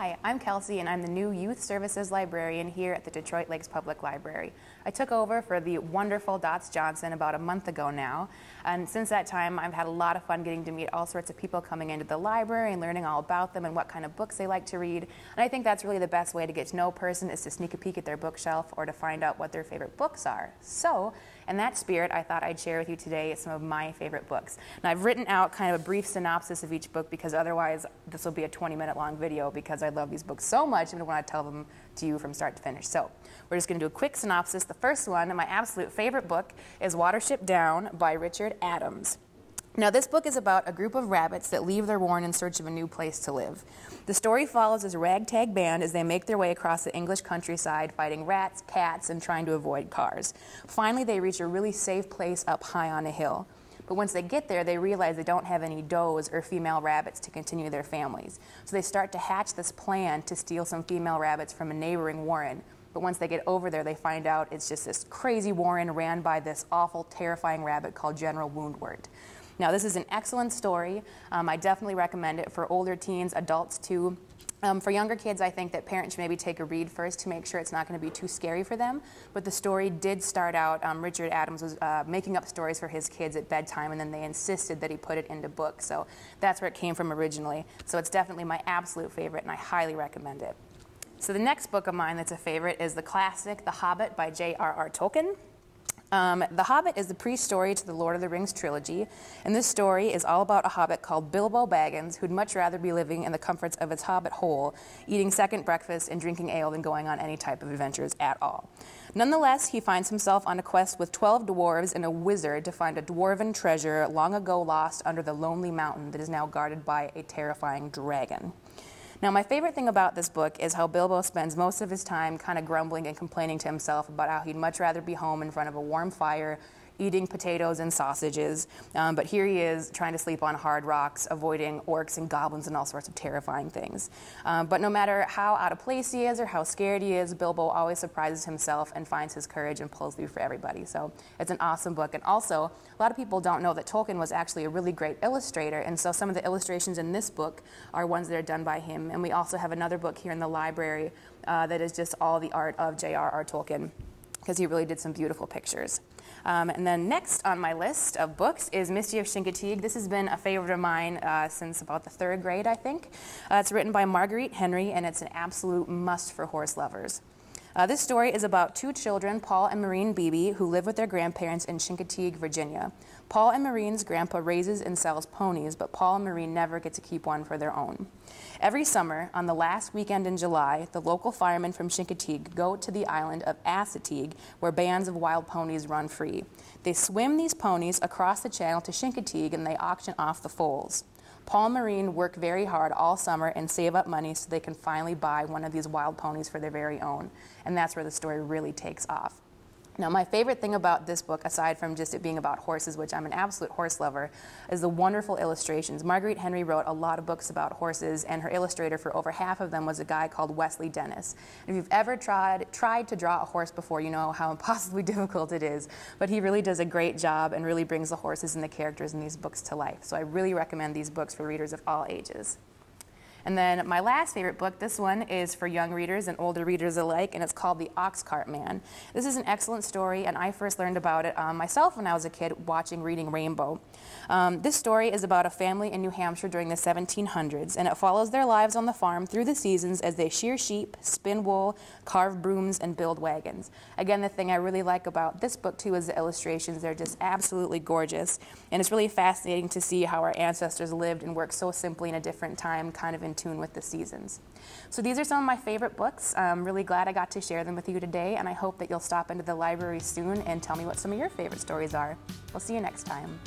Hi, I'm Kelsey and I'm the new Youth Services Librarian here at the Detroit Lakes Public Library. I took over for the wonderful Dots Johnson about a month ago now, and since that time I've had a lot of fun getting to meet all sorts of people coming into the library and learning all about them and what kind of books they like to read. And I think that's really the best way to get to know a person, is to sneak a peek at their bookshelf or to find out what their favorite books are. So, in that spirit, I thought I'd share with you today some of my favorite books. And I've written out kind of a brief synopsis of each book because otherwise this will be a 20-minute long video because I love these books so much and I want to tell them to you from start to finish. So we're just going to do a quick synopsis. The first one, and my absolute favorite book, is Watership Down by Richard Adams. Now, this book is about a group of rabbits that leave their warren in search of a new place to live. The story follows this ragtag band as they make their way across the English countryside, fighting rats, cats, and trying to avoid cars. Finally, they reach a really safe place up high on a hill. But once they get there, they realize they don't have any does or female rabbits to continue their families. So they start to hatch this plan to steal some female rabbits from a neighboring warren. But once they get over there, they find out it's just this crazy warren ran by this awful, terrifying rabbit called General Woundwort. Now, this is an excellent story. I definitely recommend it for older teens, adults too. For younger kids, I think that parents should maybe take a read first to make sure it's not going to be too scary for them. But the story did start out, Richard Adams was making up stories for his kids at bedtime, and then they insisted that he put it into books. So that's where it came from originally. So it's definitely my absolute favorite, and I highly recommend it. So the next book of mine that's a favorite is the classic The Hobbit by J.R.R. Tolkien. The Hobbit is the pre-story to the Lord of the Rings trilogy, and this story is all about a hobbit called Bilbo Baggins who'd much rather be living in the comforts of his hobbit hole, eating second breakfast and drinking ale than going on any type of adventures at all. Nonetheless, he finds himself on a quest with 12 dwarves and a wizard to find a dwarven treasure long ago lost under the lonely mountain that is now guarded by a terrifying dragon. Now, my favorite thing about this book is how Bilbo spends most of his time kind of grumbling and complaining to himself about how he'd much rather be home in front of a warm fire, eating potatoes and sausages, but here he is trying to sleep on hard rocks, avoiding orcs and goblins and all sorts of terrifying things. But no matter how out of place he is or how scared he is, Bilbo always surprises himself and finds his courage and pulls through for everybody. So it's an awesome book. And also, a lot of people don't know that Tolkien was actually a really great illustrator, and so some of the illustrations in this book are ones that are done by him. And we also have another book here in the library that is just all the art of J.R.R. Tolkien, because he really did some beautiful pictures. And then next on my list of books is Misty of Chincoteague. This has been a favorite of mine since about the 3rd grade, I think. It's written by Marguerite Henry, and it's an absolute must for horse lovers. This story is about 2 children, Paul and Maureen Beebe, who live with their grandparents in Chincoteague, Virginia. Paul and Maureen's grandpa raises and sells ponies, but Paul and Maureen never get to keep one for their own. Every summer, on the last weekend in July, the local firemen from Chincoteague go to the island of Assateague, where bands of wild ponies run free. They swim these ponies across the channel to Chincoteague, and they auction off the foals. Paul and Maureen work very hard all summer and save up money so they can finally buy one of these wild ponies for their very own. And that's where the story really takes off. Now, my favorite thing about this book, aside from just it being about horses, which I'm an absolute horse lover, is the wonderful illustrations. Marguerite Henry wrote a lot of books about horses, and her illustrator for over half of them was a guy called Wesley Dennis. And if you've ever tried to draw a horse before, you know how impossibly difficult it is. But he really does a great job and really brings the horses and the characters in these books to life. So I really recommend these books for readers of all ages. And then my last favorite book, this one is for young readers and older readers alike, and it's called The Oxcart Man. This is an excellent story, and I first learned about it myself when I was a kid watching Reading Rainbow. This story is about a family in New Hampshire during the 1700s, and it follows their lives on the farm through the seasons as they shear sheep, spin wool, carve brooms, and build wagons. Again, the thing I really like about this book, too, is the illustrations. They're just absolutely gorgeous, and it's really fascinating to see how our ancestors lived and worked so simply in a different time, kind of in tune with the seasons. So these are some of my favorite books. I'm really glad I got to share them with you today, and I hope that you'll stop into the library soon and tell me what some of your favorite stories are. We'll see you next time.